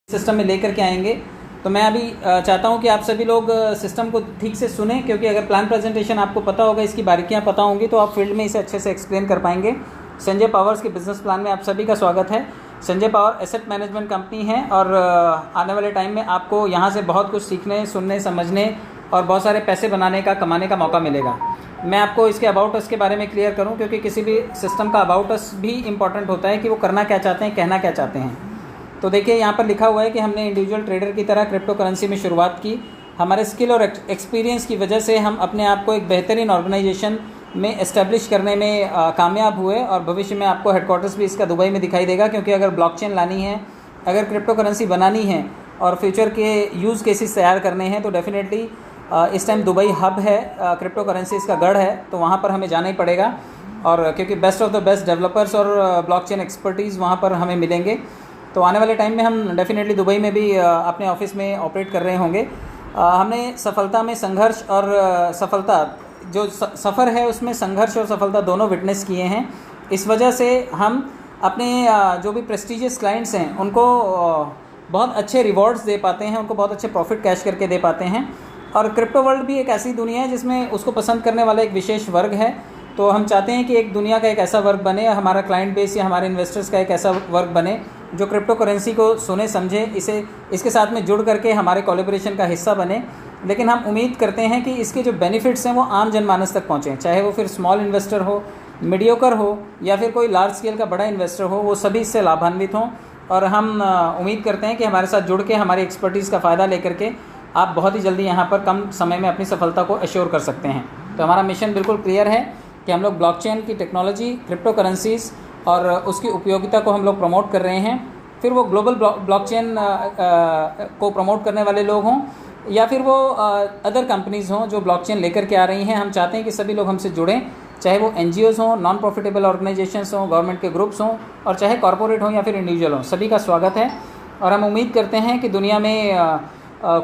System में लेकर के आएंगे। तो मैं अभी चाहता हूं कि आप सभी लोग सिस्टम को ठीक से सुने, क्योंकि अगर प्लान प्रेजेंटेशन आपको पता होगा, इसकी बारीकियां पता होंगी, तो आप फील्ड में इसे अच्छे से एक्सप्लेन कर पाएंगे। संजय पावर्स के बिजनेस प्लान में आप सभी का स्वागत है। Sanjay power asset management company है और आने वाले टाइम में आपको यहाँ से बहुत कुछ सीखने, सुनने, समझने और बहुत सारे पैसे बनाने का, कमाने का मौका मिलेगा। मैं आपको इसके अबाउट अस के बारे में क्लियर करूँ, क्योंकि किसी भी सिस्टम का अबाउट अस भी इम्पॉर्टेंट होता है कि वो करना क्या चाहते हैं, कहना क्या चाहते हैं। तो देखिए यहाँ पर लिखा हुआ है कि हमने इंडिविजुअल ट्रेडर की तरह क्रिप्टो करेंसी में शुरुआत की। हमारे स्किल और एक्सपीरियंस की वजह से हम अपने आप को एक बेहतरीन ऑर्गेनाइजेशन में एस्टेब्लिश करने में कामयाब हुए और भविष्य में आपको हेडक्वार्टर्स भी इसका दुबई में दिखाई देगा, क्योंकि अगर ब्लॉकचेन लानी है, अगर क्रिप्टो करेंसी बनानी है और फ्यूचर के यूज़ केसेस तैयार करने हैं, तो डेफिनेटली इस टाइम दुबई हब है, क्रिप्टो करेंसीज का गढ़ है, तो वहाँ पर हमें जाना ही पड़ेगा। और क्योंकि best of the best developers और ब्लॉकचेन एक्सपर्टीज़ वहाँ पर हमें मिलेंगे। तो आने वाले टाइम में हम डेफिनेटली दुबई में भी अपने ऑफिस में ऑपरेट कर रहे होंगे। हमने सफलता में संघर्ष और सफलता, जो सफ़र है उसमें संघर्ष और सफलता दोनों विटनेस किए हैं। इस वजह से हम अपने जो भी प्रेस्टीजियस क्लाइंट्स हैं उनको बहुत अच्छे रिवॉर्ड्स दे पाते हैं, उनको बहुत अच्छे प्रॉफिट कैश करके दे पाते हैं। और क्रिप्टो वर्ल्ड भी एक ऐसी दुनिया है जिसमें उसको पसंद करने वाला एक विशेष वर्ग है। तो हम चाहते हैं कि एक दुनिया का एक ऐसा वर्ग बने, हमारा क्लाइंट बेस या हमारे इन्वेस्टर्स का एक ऐसा वर्ग बने जो क्रिप्टो करेंसी को सुने, समझे, इसके साथ में जुड़ करके हमारे कोलैबोरेशन का हिस्सा बने। लेकिन हम उम्मीद करते हैं कि इसके जो बेनिफिट्स हैं वो आम जनमानस तक पहुँचें, चाहे वो फिर स्मॉल इन्वेस्टर हो, मीडियोकर हो या फिर कोई लार्ज स्केल का बड़ा इन्वेस्टर हो, वो सभी इससे लाभान्वित हों। और हम उम्मीद करते हैं कि हमारे साथ जुड़ के हमारी एक्सपर्टीज़ का फ़ायदा लेकर के आप बहुत ही जल्दी यहाँ पर कम समय में अपनी सफलता को एश्योर कर सकते हैं। तो हमारा मिशन बिल्कुल क्लियर है कि हम लोग ब्लॉकचेन की टेक्नोलॉजी, क्रिप्टो करेंसीज़ और उसकी उपयोगिता को हम लोग प्रमोट कर रहे हैं। फिर वो ग्लोबल ब्लॉकचेन को प्रमोट करने वाले लोग हों या फिर वो अदर कंपनीज़ हों जो ब्लॉकचेन लेकर के आ रही हैं, हम चाहते हैं कि सभी लोग हमसे जुड़ें, चाहे वो NGOs हों, नॉन प्रॉफिटेबल ऑर्गेनाइजेशंस हों, गवर्नमेंट के ग्रुप्स हों और चाहे कॉरपोरेट हों या फिर इंडिविजुअल हों, सभी का स्वागत है। और हम उम्मीद करते हैं कि दुनिया में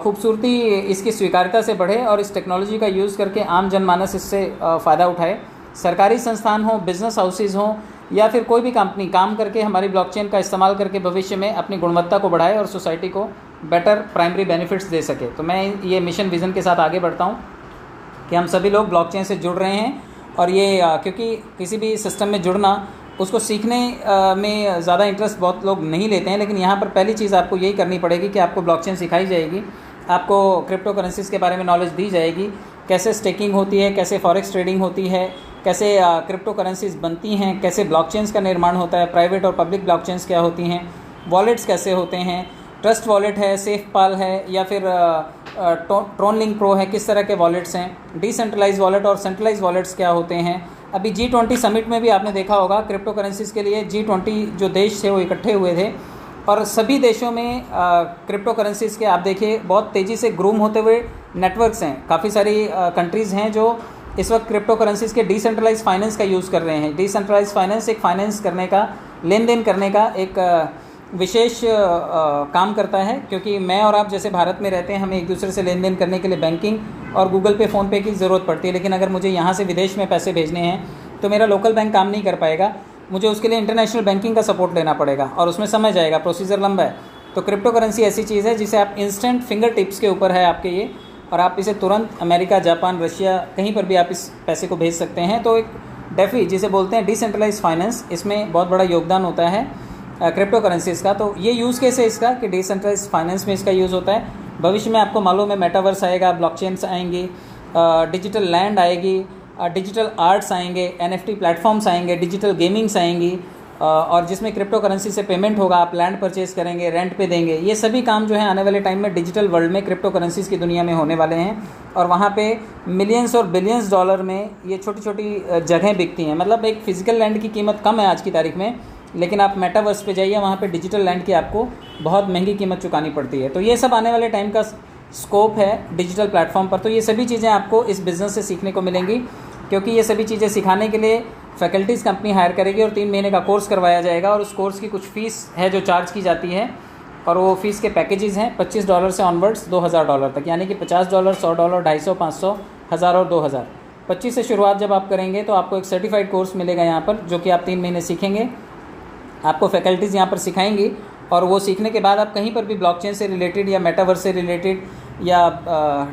खूबसूरती इसकी स्वीकार्यता से बढ़े और इस टेक्नोलॉजी का यूज़ करके आम जनमानस इससे फ़ायदा उठाए। सरकारी संस्थान हो, बिज़नेस हाउसेज़ हों या फिर कोई भी कंपनी काम करके हमारी ब्लॉकचेन का इस्तेमाल करके भविष्य में अपनी गुणवत्ता को बढ़ाए और सोसाइटी को बेटर प्राइमरी बेनिफिट्स दे सके। तो मैं ये मिशन विज़न के साथ आगे बढ़ता हूँ कि हम सभी लोग ब्लॉकचेन से जुड़ रहे हैं। और ये क्योंकि किसी भी सिस्टम में जुड़ना, उसको सीखने में ज़्यादा इंटरेस्ट बहुत लोग नहीं लेते हैं, लेकिन यहाँ पर पहली चीज़ आपको यही करनी पड़ेगी कि आपको ब्लॉकचेन सिखाई जाएगी, आपको क्रिप्टो करेंसीज़ के बारे में नॉलेज दी जाएगी, कैसे स्टेकिंग होती है, कैसे फॉरेक्स ट्रेडिंग होती है, कैसे क्रिप्टो करेंसीज़ बनती हैं, कैसे ब्लॉकचेन्स का निर्माण होता है, प्राइवेट और पब्लिक ब्लॉकचेन्स क्या होती हैं, वॉलेट्स कैसे होते हैं, ट्रस्ट वॉलेट है, सेफपाल है या फिर ट्रोन लिंक प्रो है, किस तरह के वॉलेट्स हैं, डिसेंट्रलाइज वॉलेट और सेंट्रलाइज वॉलेट्स क्या होते हैं। अभी G20 समिट में भी आपने देखा होगा क्रिप्टो करेंसीज़ के लिए G20 जो देश थे वो इकट्ठे हुए थे और सभी देशों में क्रिप्टो करेंसीज़ के आप देखिए बहुत तेज़ी से ग्रूम होते हुए नेटवर्क्स हैं। काफ़ी सारी कंट्रीज़ हैं जो इस वक्त क्रिप्टो करेंसीज़ के डिसेंट्रलाइज फाइनेंस का यूज़ कर रहे हैं। डिसेंट्रलाइज फाइनेंस एक फाइनेंस करने का, लेन देन करने का एक विशेष काम करता है, क्योंकि मैं और आप जैसे भारत में रहते हैं, हमें एक दूसरे से लेन देन करने के लिए बैंकिंग और गूगल पे, फ़ोन पे की ज़रूरत पड़ती है। लेकिन अगर मुझे यहाँ से विदेश में पैसे भेजने हैं तो मेरा लोकल बैंक काम नहीं कर पाएगा, मुझे उसके लिए इंटरनेशनल बैंकिंग का सपोर्ट लेना पड़ेगा और उसमें समय जाएगा, प्रोसीजर लंबा है। तो क्रिप्टो करेंसी ऐसी चीज़ है जिसे आप इंस्टेंट फिंगर टिप्स के ऊपर है आपके ये, और आप इसे तुरंत अमेरिका, जापान, रशिया कहीं पर भी आप इस पैसे को भेज सकते हैं। तो एक डेफी जिसे बोलते हैं डिसेंट्रलाइज फाइनेंस, इसमें बहुत बड़ा योगदान होता है क्रिप्टो करेंसीज़ का। तो ये यूज़ केस है इसका कि डिसेंट्रलाइज फाइनेंस में इसका यूज़ होता है। भविष्य में आपको मालूम है मेटावर्स आएगा, ब्लॉकचेन्स आएंगी, डिजिटल लैंड आएगी, डिजिटल आर्ट्स आएंगे, NFT प्लेटफॉर्म्स आएंगे, डिजिटल गेमिंग्स आएंगी और जिसमें क्रिप्टो करेंसी से पेमेंट होगा, आप लैंड परचेज करेंगे, रेंट पे देंगे। ये सभी काम जो है आने वाले टाइम में डिजिटल वर्ल्ड में क्रिप्टो करेंसीज़ की दुनिया में होने वाले हैं और वहाँ पे मिलियंस और बिलियंस डॉलर में ये छोटी छोटी जगहें बिकती हैं। मतलब एक फ़िज़िकल लैंड की कीमत कम है आज की तारीख में, लेकिन आप मेटावर्स पे जाइए, वहाँ पे डिजिटल लैंड की आपको बहुत महंगी कीमत चुकानी पड़ती है। तो ये सब आने वाले टाइम का स्कोप है डिजिटल प्लेटफॉर्म पर। तो ये सभी चीज़ें आपको इस बिज़नेस से सीखने को मिलेंगी, क्योंकि ये सभी चीज़ें सिखाने के लिए फैकल्टीज़ कंपनी हायर करेगी और 3 महीने का कोर्स करवाया जाएगा और उस कोर्स की कुछ फ़ीस है जो चार्ज की जाती है और वो फ़ीस के पैकेजेस हैं $25 से ऑनवर्ड्स $2000 तक, यानी कि $50, $100, $250, $500, $1000 और $2000। 25 से शुरुआत जब आप करेंगे तो आपको एक सर्टिफाइड कोर्स मिलेगा यहाँ पर, जो कि आप 3 महीने सीखेंगे। आपको फैकल्टीज़ यहाँ पर सिखाएंगी और वो सीखने के बाद आप कहीं पर भी ब्लॉकचेन से रिलेटेड या मेटावर्स से रिलेटेड या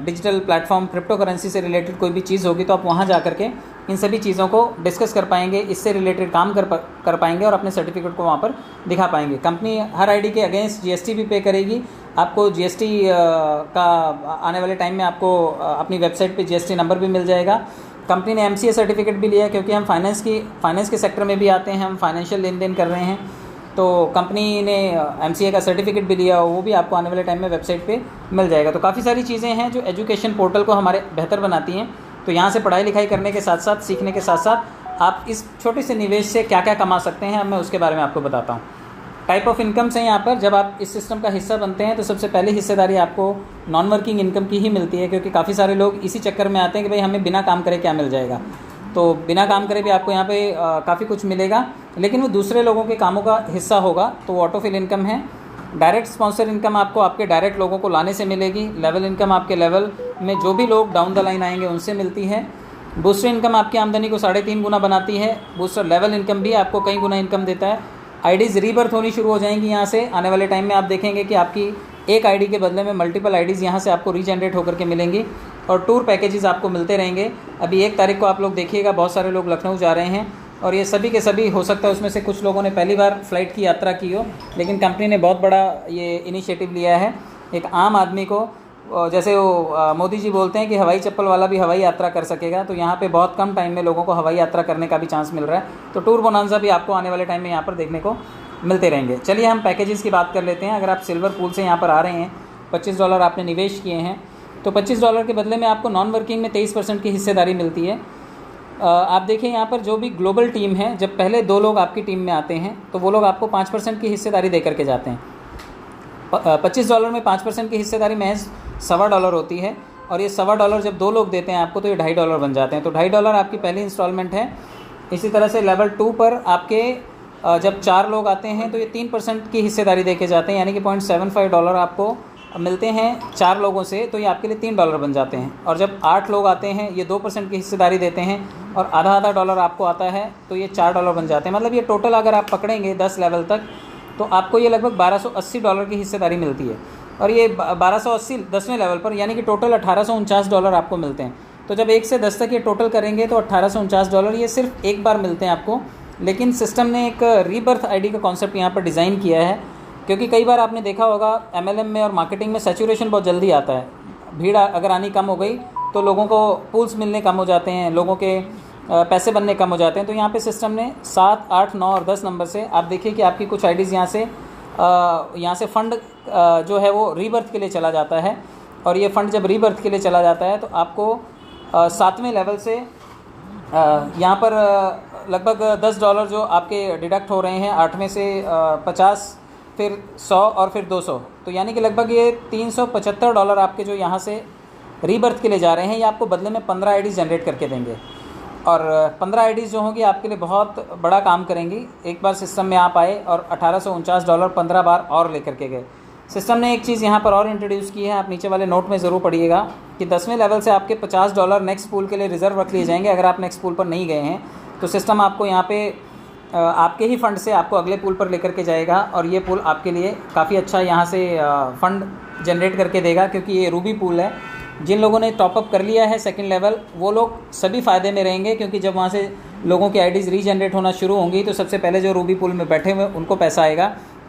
डिजिटल प्लेटफॉर्म क्रिप्टो करेंसी से रिलेटेड कोई भी चीज़ होगी तो आप वहाँ जा कर के इन सभी चीज़ों को डिस्कस कर पाएंगे, इससे रिलेटेड काम कर पाएंगे और अपने सर्टिफिकेट को वहाँ पर दिखा पाएंगे। कंपनी हर आईडी के अगेंस्ट जीएसटी भी पे करेगी। आपको जीएसटी का आने वाले टाइम में आपको अपनी वेबसाइट पे जीएसटी नंबर भी मिल जाएगा। कंपनी ने एमसीए सर्टिफिकेट भी लिया है, क्योंकि हम फाइनेंस के सेक्टर में भी आते हैं, हम फाइनेंशियल लेन देन कर रहे हैं, तो कंपनी ने एमसीए का सर्टिफिकेट भी लिया, वो भी आपको आने वाले टाइम में वेबसाइट पे मिल जाएगा। तो काफ़ी सारी चीज़ें हैं जो एजुकेशन पोर्टल को हमारे बेहतर बनाती हैं। तो यहाँ से पढ़ाई लिखाई करने के साथ साथ, सीखने के साथ साथ आप इस छोटे से निवेश से क्या क्या कमा सकते हैं, अब मैं उसके बारे में आपको बताता हूँ। टाइप ऑफ इनकम्स हैं यहाँ पर। जब आप इस सिस्टम का हिस्सा बनते हैं तो सबसे पहले हिस्सेदारी आपको नॉन वर्किंग इनकम की ही मिलती है, क्योंकि काफ़ी सारे लोग इसी चक्कर में आते हैं कि भाई हमें बिना काम करे क्या मिल जाएगा। तो बिना काम करे भी आपको यहाँ पे काफ़ी कुछ मिलेगा, लेकिन वो दूसरे लोगों के कामों का हिस्सा होगा, तो वो ऑटोफिल इनकम है। डायरेक्ट स्पॉन्सर इनकम आपको आपके डायरेक्ट लोगों को लाने से मिलेगी। लेवल इनकम आपके लेवल में जो भी लोग डाउन द लाइन आएंगे उनसे मिलती है। बूस्टर इनकम आपकी आमदनी को 3.5 गुना बनाती है। बूस्टर लेवल इनकम भी आपको कई गुना इनकम देता है। आईडीज़ रीबर्थ होनी शुरू हो जाएंगी यहाँ से। आने वाले टाइम में आप देखेंगे कि आपकी एक आईडी के बदले में मल्टीपल आईडीज़ यहाँ से आपको रीजनरेट होकर के मिलेंगी, और टूर पैकेजेस आपको मिलते रहेंगे। अभी 1 तारीख को आप लोग देखिएगा, बहुत सारे लोग लखनऊ जा रहे हैं, और ये सभी के सभी हो सकता है उसमें से कुछ लोगों ने पहली बार फ्लाइट की यात्रा की हो, लेकिन कंपनी ने बहुत बड़ा ये इनिशिएटिव लिया है। एक आम आदमी को, जैसे वो मोदी जी बोलते हैं कि हवाई चप्पल वाला भी हवाई यात्रा कर सकेगा, तो यहाँ पे बहुत कम टाइम में लोगों को हवाई यात्रा करने का भी चांस मिल रहा है। तो टूर बोनांजा भी आपको आने वाले टाइम में यहाँ पर देखने को मिलते रहेंगे। चलिए हम पैकेजेस की बात कर लेते हैं। अगर आप सिल्वर पूल से यहाँ पर आ रहे हैं, $25 आपने निवेश किए हैं, तो $25 के बदले में आपको नॉन वर्किंग में 23% की हिस्सेदारी मिलती है। आप देखिए यहाँ पर जो भी ग्लोबल टीम है, जब पहले 2 लोग आपकी टीम में आते हैं तो वो लोग आपको 5% की हिस्सेदारी दे करके जाते हैं। $25 में 5% की हिस्सेदारी महज $1.25 होती है, और ये $1.25 जब 2 लोग देते हैं आपको तो ये $2.50 बन जाते हैं। तो $2.50 आपकी पहली इंस्टॉलमेंट है। इसी तरह से लेवल 2 पर आपके जब 4 लोग आते हैं तो ये 3% की हिस्सेदारी दे के जाते हैं, यानी कि $0.75 आपको मिलते हैं 4 लोगों से, तो ये आपके लिए $3 बन जाते हैं। और जब 8 लोग आते हैं, ये 2% की हिस्सेदारी देते हैं और आधा डॉलर आपको आता है, तो ये $4 बन जाते हैं। मतलब ये टोटल अगर आप पकड़ेंगे 10 लेवल तक, तो आपको ये लगभग $1280 की हिस्सेदारी मिलती है। और ये 1280 10वें लेवल पर, यानी कि टोटल $1849 आपको मिलते हैं। तो जब 1 से 10 तक ये टोटल करेंगे तो $1849 ये सिर्फ एक बार मिलते हैं आपको। लेकिन सिस्टम ने एक रीबर्थ आईडी का कॉन्सेप्ट यहाँ पर डिज़ाइन किया है, क्योंकि कई बार आपने देखा होगा एमएलएम में और मार्केटिंग में सैचुरेशन बहुत जल्दी आता है। भीड़ अगर आनी कम हो गई तो लोगों को पूल्स मिलने कम हो जाते हैं, लोगों के पैसे बनने कम हो जाते हैं। तो यहाँ पे सिस्टम ने 7, 8, 9 और 10 नंबर से आप देखिए कि आपकी कुछ आईडीज़ यहाँ से फ़ंड जो है वो रीबर्थ के लिए चला जाता है। और ये फ़ंड जब रीबर्थ के लिए चला जाता है तो आपको 7वें लेवल से यहाँ पर लगभग $10 जो आपके डिडक्ट हो रहे हैं, 8वें से 50, फिर 100 और फिर 200, तो यानी कि लगभग ये $375 आपके जो यहाँ से रीबर्थ के लिए जा रहे हैं, ये आपको बदले में 15 आईडीज़ जनरेट करके देंगे। और 15 आईडीज़ जो होंगी आपके लिए बहुत बड़ा काम करेंगी। एक बार सिस्टम में आप आए और $1849 15 बार और लेकर के गए। सिस्टम ने एक चीज़ यहाँ पर और इंट्रोड्यूस की है, आप नीचे वाले नोट में ज़रूर पढ़िएगा, कि 10वें लेवल से आपके $50 नेक्स्ट पूल के लिए रिज़र्व रख लिए जाएंगे। अगर आप नेक्स्ट पूल पर नहीं गए हैं तो सिस्टम आपको यहाँ पे आपके ही फ़ंड से आपको अगले पूल पर लेकर के जाएगा, और ये पूल आपके लिए काफ़ी अच्छा यहाँ से फ़ंड जनरेट करके देगा, क्योंकि ये रूबी पूल है। जिन लोगों ने टॉपअप कर लिया है 2nd लेवल, वो लोग सभी फ़ायदे में रहेंगे, क्योंकि जब वहाँ से लोगों की आईडीज़ रीजनरेट होना शुरू होंगी तो सबसे पहले जो रूबी पूल में बैठे हुए उनको पैसा आएगा।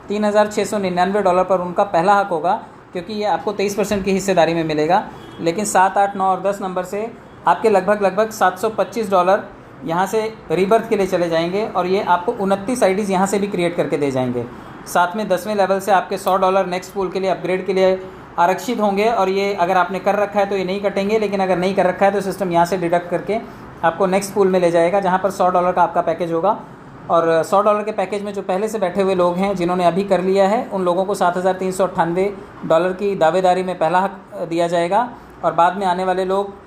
$3,699 पर उनका पहला हक होगा, क्योंकि ये आपको 23% की हिस्सेदारी में मिलेगा। लेकिन 7, 8, 9 और 10 नंबर से आपके लगभग $725 यहाँ से रीबर्थ के लिए चले जाएंगे, और ये आपको 29 आईडीज़ यहाँ से भी क्रिएट करके दे जाएंगे। साथ में 10वें लेवल से आपके $100 नेक्स्ट पूल के लिए अपग्रेड के लिए आरक्षित होंगे, और ये अगर आपने कर रखा है तो ये नहीं कटेंगे, लेकिन अगर नहीं कर रखा है तो सिस्टम यहाँ से डिडक्ट करके आपको नेक्स्ट पूल में ले जाएगा, जहाँ पर $100 का आपका पैकेज होगा। और $100 के पैकेज में जो पहले से बैठे हुए लोग हैं, जिन्होंने अभी कर लिया है, उन लोगों को $7,398 की दावेदारी में पहला हक दिया जाएगा, और बाद में आने वाले लोग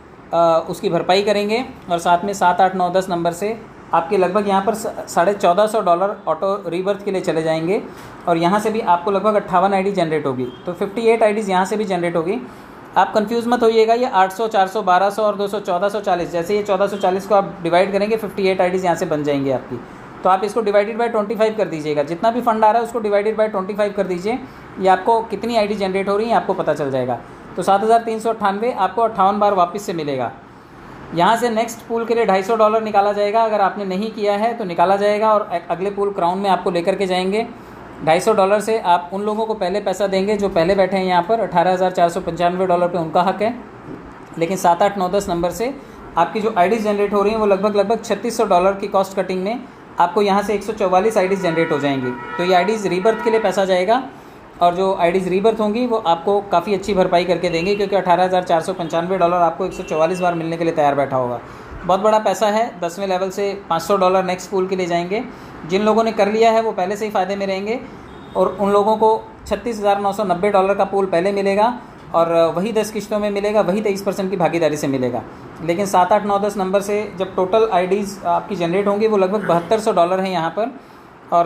उसकी भरपाई करेंगे। और साथ में 7, 8, 9, 10 नंबर से आपके लगभग यहाँ पर $1,400 ऑटो रीबर्थ के लिए चले जाएंगे, और यहाँ से भी आपको लगभग 58 आईडी जनरेट होगी। तो 58 आईडीज़ यहाँ से भी जनरेट होगी। आप कंफ्यूज मत होइएगा, ये 800, 400, 1200 और 200, 1440, जैसे ये 1440 को आप डिवाइड करेंगे 58 आईडीज़ यहाँ से बन जाएंगी आपकी। तो आप इसको डिवाइडेड बाय 25 कर दीजिएगा, जितना भी फंड आ रहा है उसको डिवाइडेड बाय 25 कर दीजिए, ये आपको कितनी आईडी जनरेट हो रही है आपको पता चल जाएगा। तो 7,398 आपको 58 बार वापस से मिलेगा। यहाँ से नेक्स्ट पूल के लिए $250 निकाला जाएगा, अगर आपने नहीं किया है तो निकाला जाएगा, और अगले पूल क्राउन में आपको लेकर के जाएंगे। $250 से आप उन लोगों को पहले पैसा देंगे जो पहले बैठे हैं यहाँ पर, $18,495 पे उनका हक है। लेकिन 7, 8, 9, 10 नंबर से आपकी जो आईडीज़ जनरेट हो रही हैं वो लगभग $3600 की कॉस्ट कटिंग में आपको यहाँ से 144 आईडीज़ जनरेट हो जाएंगी। तो ये आईडीज़ रीबर्थ के लिए पैसा जाएगा, और जो आईडीज़ रीबर्थ होंगी वो आपको काफ़ी अच्छी भरपाई करके देंगे, क्योंकि $18,495 आपको 144 बार मिलने के लिए तैयार बैठा होगा। बहुत बड़ा पैसा है। 10वें लेवल से $500 नेक्स्ट पूल के लिए जाएंगे। जिन लोगों ने कर लिया है वो पहले से ही फ़ायदे में रहेंगे, और उन लोगों को $36,990 का पूल पहले मिलेगा, और वही 10 किश्तों में मिलेगा, वही 23% की भागीदारी से मिलेगा। लेकिन 7, 8, 9, 10 नंबर से जब टोटल आईडीज़ आपकी जनरेट होंगी वो लगभग $7200 हैं यहाँ पर, और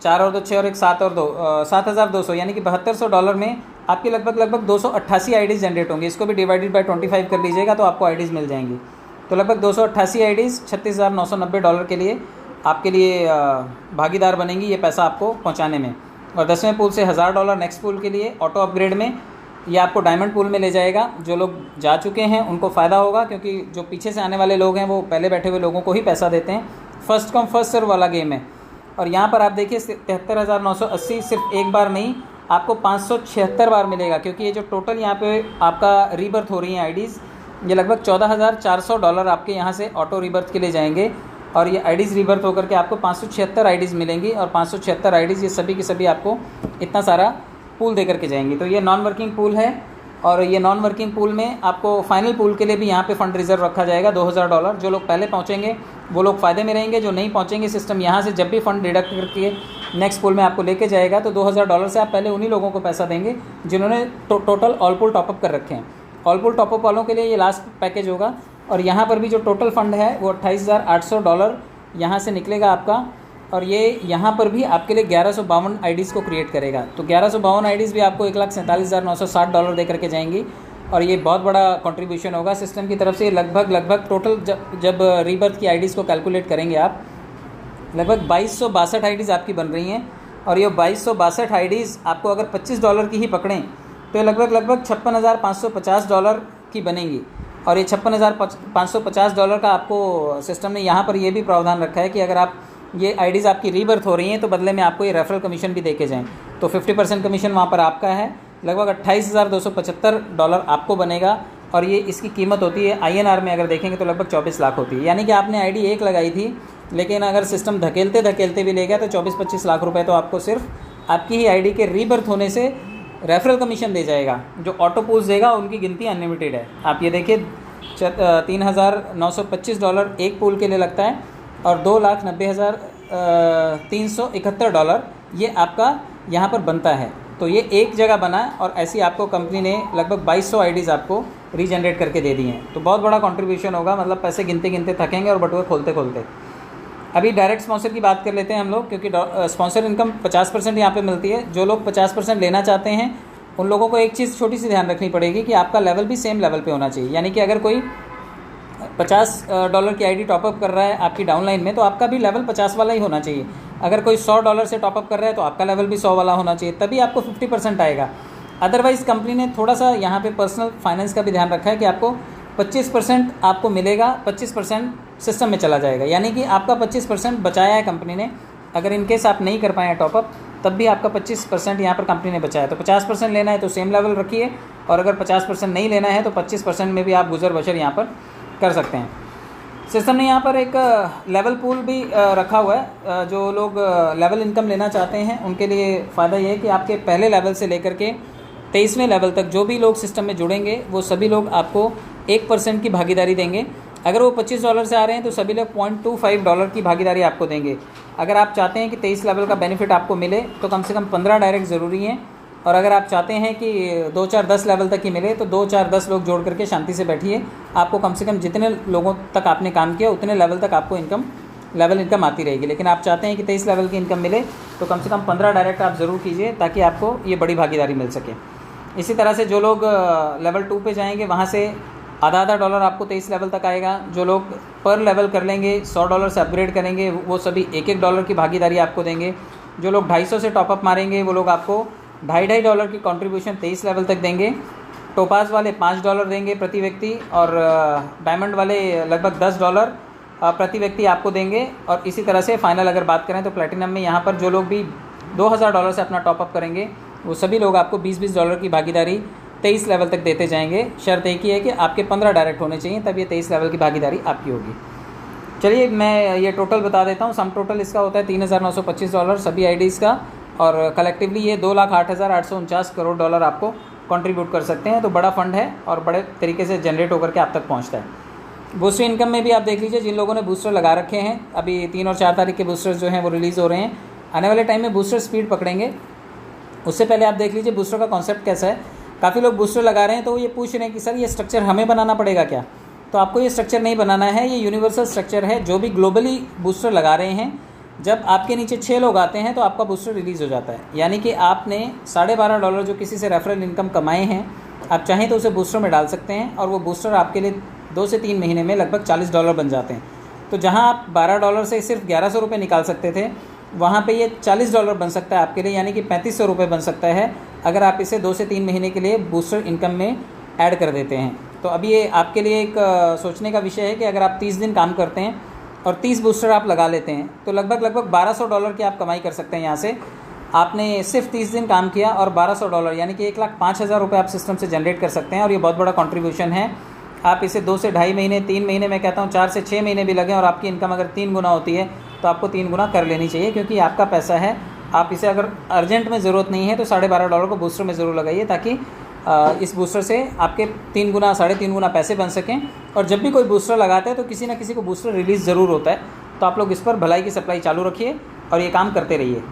4 और 2 6 और 1 7 और 2 $7,200, यानी कि $7200 में आपकी लगभग 288 आईडीज़ जनरेट होंगी। इसको भी डिवाइडेड बाय 25 कर लीजिएगा तो आपको आईडीज़ मिल जाएंगी। तो लगभग 288 आईडीज़ $36,990 के लिए आपके लिए भागीदार बनेंगी ये पैसा आपको पहुँचाने में। और 10वें पूल से $1000 नेक्स्ट पूल के लिए ऑटो अपग्रेड में, ये आपको डायमंड पूल में ले जाएगा। जो लोग जा चुके हैं उनको फ़ायदा होगा, क्योंकि जो पीछे से आने वाले लोग हैं वो पहले बैठे हुए लोगों को ही पैसा देते हैं। फर्स्ट कम फर्स्ट सर्व वाला गेम है। और यहाँ पर आप देखिए 73,980 सिर्फ एक बार नहीं, आपको 576 बार मिलेगा, क्योंकि ये जो टोटल यहाँ पे आपका रीबर्थ हो रही है आईडीज़, ये लगभग $14,400 आपके यहाँ से ऑटो रीबर्थ के लिए जाएंगे, और ये आईडीज़ रीबर्थ होकर के आपको 576 आईडीज़ मिलेंगी, और 576 आईडीज़ ये सभी की सभी आपको इतना सारा पूल दे करके जाएंगी। तो ये नॉन वर्किंग पूल है, और ये नॉन वर्किंग पूल में आपको फाइनल पूल के लिए भी यहाँ पे फ़ंड रिज़र्व रखा जाएगा $2000। जो लोग पहले पहुँचेंगे वो लोग फ़ायदे में रहेंगे, जो नहीं पहुँचेंगे सिस्टम यहाँ से जब भी फ़ंड डिडक्ट करके नेक्स्ट पूल में आपको लेके जाएगा तो $2000 से आप पहले उन्हीं लोगों को पैसा देंगे जिन्होंने टोटल ऑल पूल टॉपअप कर रखे हैं। ऑल पूल टॉपअप वालों के लिए ये लास्ट पैकेज होगा। और यहाँ पर भी जो टोटल फ़ंड है वो $28,800 यहाँ से निकलेगा आपका, और ये यहाँ पर भी आपके लिए 1152 आईडीज़ को क्रिएट करेगा। तो 1152 आईडीज़ भी आपको $1,47,960 दे करके जाएंगी, और ये बहुत बड़ा कंट्रीब्यूशन होगा सिस्टम की तरफ से। लगभग टोटल जब रीबर्थ की आईडीज़ को कैलकुलेट करेंगे आप, लगभग 2262 आईडीज़ आपकी बन रही हैं। और ये 2262 आईडीज़ आपको अगर $25 की ही पकड़ें तो ये लगभग $56,550 की बनेंगी। और ये $56,550 का आपको सिस्टम ने यहाँ पर ये भी प्रावधान रखा है कि अगर आप ये आईडीज़ आपकी रीबर्थ हो रही हैं तो बदले में आपको ये रेफरल कमीशन भी दे के जाएँ, तो 50% कमीशन वहाँ पर आपका है। लगभग $28,275 आपको बनेगा, और ये इसकी कीमत होती है INR में अगर देखेंगे तो लगभग 24 लाख होती है। यानी कि आपने आईडी एक लगाई थी, लेकिन अगर सिस्टम धकेलते भी ले गया तो 24-25 लाख रुपए तो आपको सिर्फ आपकी ही आईडी के रीबर्थ होने से रेफरल कमीशन दे जाएगा। जो ऑटो पूल्स देगा उनकी गिनती अनलिमिटेड है। आप ये देखिए $3,925 एक पूल के लिए लगता है, और $2,90,371 ये आपका यहाँ पर बनता है। तो ये एक जगह बना, और ऐसी आपको कंपनी ने लगभग 2200 आईडीज़ आपको रीजनरेट करके दे दी हैं। तो बहुत बड़ा कंट्रीब्यूशन होगा, मतलब पैसे गिनते थकेंगे और बटुए खोलते। अभी डायरेक्ट स्पॉन्सर की बात कर लेते हैं हम लोग, क्योंकि स्पॉन्सर इनकम 50% यहाँ पे मिलती है। जो लोग 50% लेना चाहते हैं उन लोगों को एक चीज़ छोटी सी ध्यान रखनी पड़ेगी कि आपका लेवल भी सेम लेवल पे होना चाहिए। यानी कि अगर कोई $50 की आईडी टॉपअप कर रहा है आपकी डाउनलाइन में, तो आपका भी लेवल 50 वाला ही होना चाहिए। अगर कोई $100 से टॉपअप कर रहा है तो आपका लेवल भी 100 वाला होना चाहिए, तभी आपको 50% आएगा। अदरवाइज़ कंपनी ने थोड़ा सा यहाँ पे पर्सनल फाइनेंस का भी ध्यान रखा है कि आपको 25% आपको मिलेगा, 25% सिस्टम में चला जाएगा। यानी कि आपका 25% बचाया है कंपनी ने। अगर इनकेस आप नहीं कर पाए टॉपअप, तब भी आपका 25% यहाँ पर कंपनी ने बचाया। तो 50% लेना है तो सेम लेवल रखिए, और अगर 50% नहीं लेना है तो 25% में भी आप गुजर बसर यहाँ पर कर सकते हैं। सिस्टम ने यहाँ पर एक लेवल पूल भी रखा हुआ है। जो लोग लेवल इनकम लेना चाहते हैं उनके लिए फ़ायदा ये है कि आपके पहले लेवल से लेकर के 23वें लेवल तक जो भी लोग सिस्टम में जुड़ेंगे वो सभी लोग आपको 1% की भागीदारी देंगे। अगर वो $25 से आ रहे हैं तो सभी लोग $0.25 की भागीदारी आपको देंगे। अगर आप चाहते हैं कि 23 लेवल का बेनिफिट आपको मिले तो कम से कम 15 डायरेक्ट ज़रूरी हैं, और अगर आप चाहते हैं कि 2, 4, 10 लेवल तक ही मिले तो 2, 4, 10 लोग जोड़ करके शांति से बैठिए। आपको कम से कम जितने लोगों तक आपने काम किया उतने लेवल तक आपको लेवल इनकम आती रहेगी। लेकिन आप चाहते हैं कि 23 लेवल की इनकम मिले तो कम से कम 15 डायरेक्ट आप ज़रूर कीजिए, ताकि आपको ये बड़ी भागीदारी मिल सके। इसी तरह से जो लोग लेवल 2 पे जाएंगे वहाँ से आधा आधा डॉलर आपको 23 लेवल तक आएगा। जो लोग पर लेवल कर लेंगे, $100 से अपग्रेड करेंगे, वो सभी $1 की भागीदारी आपको देंगे। जो लोग 250 से टॉपअप मारेंगे वो लोग आपको $2.5 की कंट्रीब्यूशन 23 लेवल तक देंगे। टोपाज वाले $5 देंगे प्रति व्यक्ति, और डायमंड वाले लगभग $10 प्रति व्यक्ति आपको देंगे। और इसी तरह से फाइनल अगर बात करें तो प्लैटिनम में यहाँ पर जो लोग भी $2000 से अपना टॉपअप करेंगे वो सभी लोग आपको $20 की भागीदारी 23 लेवल तक देते जाएंगे। शर्त एक ही है कि आपके 15 डायरेक्ट होने चाहिए, तब ये 23 लेवल की भागीदारी आपकी होगी। चलिए मैं ये टोटल बता देता हूँ। सम टोटल इसका होता है $3925 सभी आईडीज़ का, और कलेक्टिवली ये $2,08,849 करोड़ आपको कंट्रीब्यूट कर सकते हैं। तो बड़ा फंड है और बड़े तरीके से जनरेट होकर के आप तक पहुँचता है। बूस्टर इनकम में भी आप देख लीजिए, जिन लोगों ने बूस्टर लगा रखे हैं, अभी 3 और 4 तारीख के बूस्टर्स जो हैं वो रिलीज़ हो रहे हैं। आने वाले टाइम में बूस्टर स्पीड पकड़ेंगे। उससे पहले आप देख लीजिए बूस्टर का कॉन्सेप्ट कैसा है। काफ़ी लोग बूस्टर लगा रहे हैं तो ये पूछ रहे हैं कि सर ये स्ट्रक्चर हमें बनाना पड़ेगा क्या? तो आपको ये स्ट्रक्चर नहीं बनाना है, ये यूनिवर्सल स्ट्रक्चर है। जो भी ग्लोबली बूस्टर लगा रहे हैं, जब आपके नीचे 6 लोग आते हैं तो आपका बूस्टर रिलीज़ हो जाता है। यानी कि आपने $12.5 जो किसी से रेफरल इनकम कमाए हैं, आप चाहें तो उसे बूस्टर में डाल सकते हैं, और वो बूस्टर आपके लिए 2 से 3 महीने में लगभग $40 बन जाते हैं। तो जहाँ आप $12 से सिर्फ ₹1100 निकाल सकते थे, वहाँ पे ये $40 बन सकता है आपके लिए, यानी कि ₹3500 बन सकता है अगर आप इसे 2 से 3 महीने के लिए बूस्टर इनकम में ऐड कर देते हैं। तो अभी ये आपके लिए एक सोचने का विषय है कि अगर आप 30 दिन काम करते हैं और 30 बूस्टर आप लगा लेते हैं तो लगभग $1200 की आप कमाई कर सकते हैं। यहाँ से आपने सिर्फ 30 दिन काम किया और $1200 यानी कि 1,05,000 आप सिस्टम से जनरेट कर सकते हैं, और ये बहुत बड़ा कंट्रीब्यूशन है। आप इसे 2 से ढाई महीने, 3 महीने, मैं कहता हूँ 4 से 6 महीने भी लगें, और आपकी इनकम अगर 3 गुना होती है तो आपको 3 गुना कर लेनी चाहिए, क्योंकि आपका पैसा है। आप इसे अगर अर्जेंट में ज़रूरत नहीं है तो $12.5 को बूस्टर में ज़रूर लगाइए, ताकि इस बूस्टर से आपके 3 गुना 3.5 गुना पैसे बन सकें। और जब भी कोई बूस्टर लगाता है तो किसी ना किसी को बूस्टर रिलीज़ ज़रूर होता है। तो आप लोग इस पर भलाई की सप्लाई चालू रखिए और ये काम करते रहिए।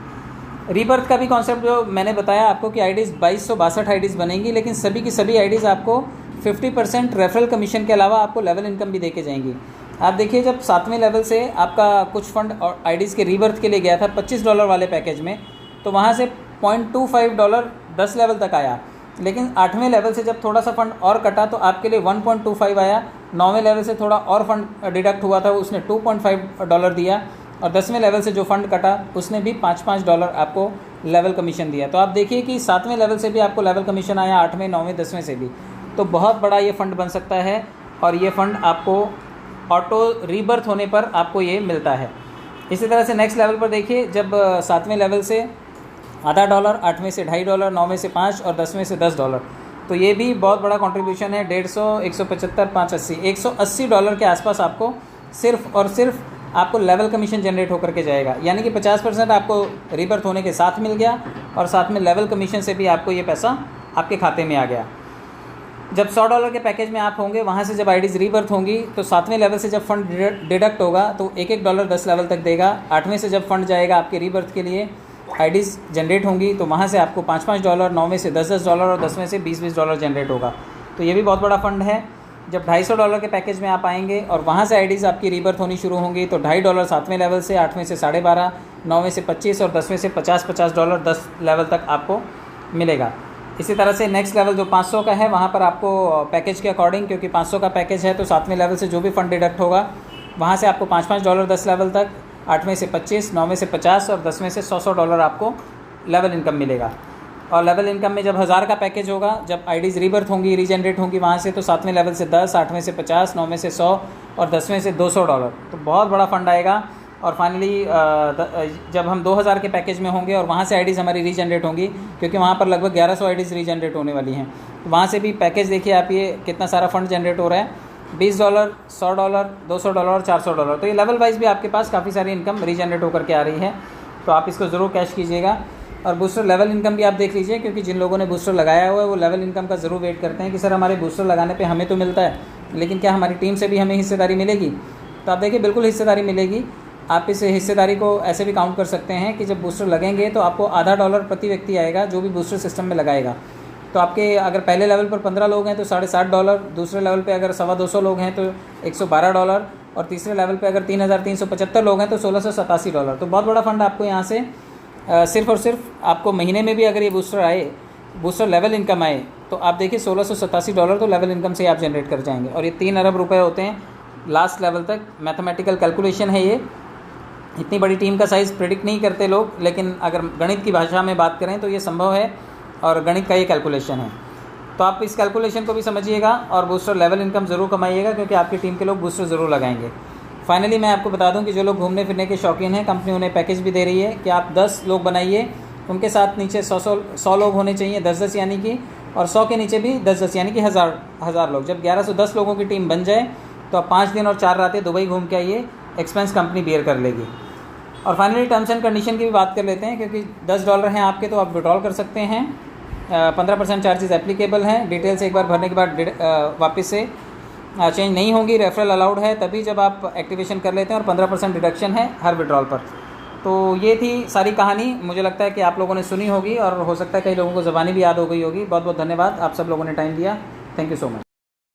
रीबर्थ का भी कॉन्सेप्ट जो मैंने बताया आपको कि आईडीज़ 2262 आईडीज़ बनेंगी, लेकिन सभी की सभी आईडीज़ आपको 50% रेफरल कमीशन के अलावा आपको लेवल इनकम भी देके जाएंगी। आप देखिए, जब 7वें लेवल से आपका कुछ फंड और आईडीज़ के रीबर्थ के लिए गया था $25 वाले पैकेज में, तो वहाँ से $0.25 10 लेवल तक आया। लेकिन 8वें लेवल से जब थोड़ा सा फंड और कटा तो आपके लिए 1.25 आया। 9वें लेवल से थोड़ा और फंड डिडक्ट हुआ था, उसने $2.5 दिया, और 10वें लेवल से जो फंड कटा उसने भी $5 आपको लेवल कमीशन दिया। तो आप देखिए कि 7वें लेवल से भी आपको लेवल कमीशन आया, 8वें, 9वें, 10वें से भी। तो बहुत बड़ा ये फ़ंड बन सकता है, और ये फ़ंड आपको ऑटो रीबर्थ होने पर आपको ये मिलता है। इसी तरह से नेक्स्ट लेवल पर देखिए, जब 7वें लेवल से आधा $1, 8वें से $2.5, 9वें से $5 और 10वें से $10, तो ये भी बहुत बड़ा कंट्रीब्यूशन है। 150, 175, 580, $180 के आसपास आपको सिर्फ और सिर्फ आपको लेवल कमीशन जनरेट होकर के जाएगा। यानी कि 50% आपको रीबर्थ होने के साथ मिल गया, और साथ में लेवल कमीशन से भी आपको ये पैसा आपके खाते में आ गया। जब $100 के पैकेज में आप होंगे, वहाँ से जब आईडीज़ रीबर्थ होंगी तो 7वें लेवल से जब फंड डिडक्ट होगा तो $1 10 लेवल तक देगा। 8वें से जब फंड जाएगा आपके रीबर्थ के लिए, आईडीज़ जनरेट होंगी तो वहाँ से आपको $5-5, 9वें से $10-10 और 10वें से $20-20 जनरेट होगा। तो ये भी बहुत बड़ा फंड है। जब $250 के पैकेज में आप आएंगे और वहाँ से आईडीज़ आपकी रीबर्थ होनी शुरू होंगी तो $2.5 7वें लेवल से, 8वें से 12.5, 9वें से 25 और 10वें से $50 10 लेवल तक आपको मिलेगा। इसी तरह से नेक्स्ट लेवल जो 500 का है, वहाँ पर आपको पैकेज के अकॉर्डिंग, क्योंकि 500 का पैकेज है तो 7वें लेवल से जो भी फंड डिडक्ट होगा वहाँ से आपको $5-5 10 लेवल तक, 8वें से 25, 9वें से 50 और 10वें से $100 आपको लेवल इनकम मिलेगा। और लेवल इनकम में जब 1000 का पैकेज होगा, जब आईडीज़ रीबर्थ होंगी, रीजनरेट होंगी वहाँ से, तो 7वें लेवल से 10, 8वें से 50, 9वें से 100 और 10वें से $200। तो बहुत बड़ा फंड आएगा। और फाइनली जब हम 2000 के पैकेज में होंगे और वहाँ से आईडीज़ हमारी रीजनरेट होंगी, क्योंकि वहाँ पर लगभग 1100 आईडीज़ रीजनरेट होने वाली हैं, तो वहाँ से भी पैकेज देखिए आप, ये कितना सारा फंड जनरेट हो रहा है, $20, $100, $200 और $400। तो ये लेवल वाइज भी आपके पास काफ़ी सारी इनकम रीजनरेट होकर के आ रही है। तो आप इसको ज़रूर कैश कीजिएगा। और बूस्टर लेवल इनकम भी आप देख लीजिए, क्योंकि जिन लोगों ने बूस्टर लगाया हुआ है वो लेवल इनकम का ज़रूर वेट करते हैं कि सर हमारे बूस्टर लगाने पे हमें तो मिलता है, लेकिन क्या हमारी टीम से भी हमें हिस्सेदारी मिलेगी? तो आप देखिए, बिल्कुल हिस्सेदारी मिलेगी। आप इस हिस्सेदारी को ऐसे भी काउंट कर सकते हैं कि जब बूस्टर लगेंगे तो आपको आधा $1 प्रति व्यक्ति आएगा जो भी बूस्टर सिस्टम में लगाएगा। तो आपके अगर पहले लेवल पर 15 लोग हैं तो $60.5, दूसरे लेवल पे अगर 225 लोग हैं तो $112, और तीसरे लेवल पे अगर 3375 लोग हैं तो $1687। तो बहुत बड़ा फंड आपको यहाँ से सिर्फ और सिर्फ आपको महीने में भी अगर ये बूस्टर आए, बूस्टर लेवल इनकम आए, तो आप देखिए $1687 तो लेवल इनकम से आप जनरेट कर जाएंगे, और ये 3 अरब रुपए होते हैं लास्ट लेवल तक। मैथमेटिकल कैलकुलेशन है ये, इतनी बड़ी टीम का साइज़ प्रेडिक्ट नहीं करते लोग, लेकिन अगर गणित की भाषा में बात करें तो ये संभव है, और गणित का ये कैलकुलेशन है। तो आप इस कैलकुलेशन को भी समझिएगा और बूस्टर लेवल इनकम ज़रूर कमाइएगा, क्योंकि आपकी टीम के लोग बूस्टर ज़रूर लगाएंगे। फाइनली मैं आपको बता दूं कि जो लोग घूमने फिरने के शौकीन हैं, कंपनी उन्हें पैकेज भी दे रही है कि आप 10 लोग बनाइए, उनके साथ नीचे 100 लोग होने चाहिए, 10-10 यानी कि, और 100 के नीचे भी 10-10 यानी कि 1000 लोग। जब 1110 लोगों की टीम बन जाए तो आप 5 दिन और 4 रातें दुबई घूम के आइए, एक्सपेंस कंपनी बेयर कर लेगी। और फाइनली टर्म्स एंड कंडीशन की भी बात कर लेते हैं, क्योंकि $10 हैं आपके तो आप विड्रॉल कर सकते हैं। 15% चार्जेस एप्लीकेबल हैं, डिटेल्स एक बार भरने के बाद वापस से चेंज नहीं होंगी। रेफरल अलाउड है तभी जब आप एक्टिवेशन कर लेते हैं, और 15% डिडक्शन है हर विड्रॉल पर। तो ये थी सारी कहानी, मुझे लगता है कि आप लोगों ने सुनी होगी, और हो सकता है कई लोगों को ज़बानी भी याद हो गई होगी। बहुत बहुत धन्यवाद, आप सब लोगों ने टाइम दिया। Thank you so much.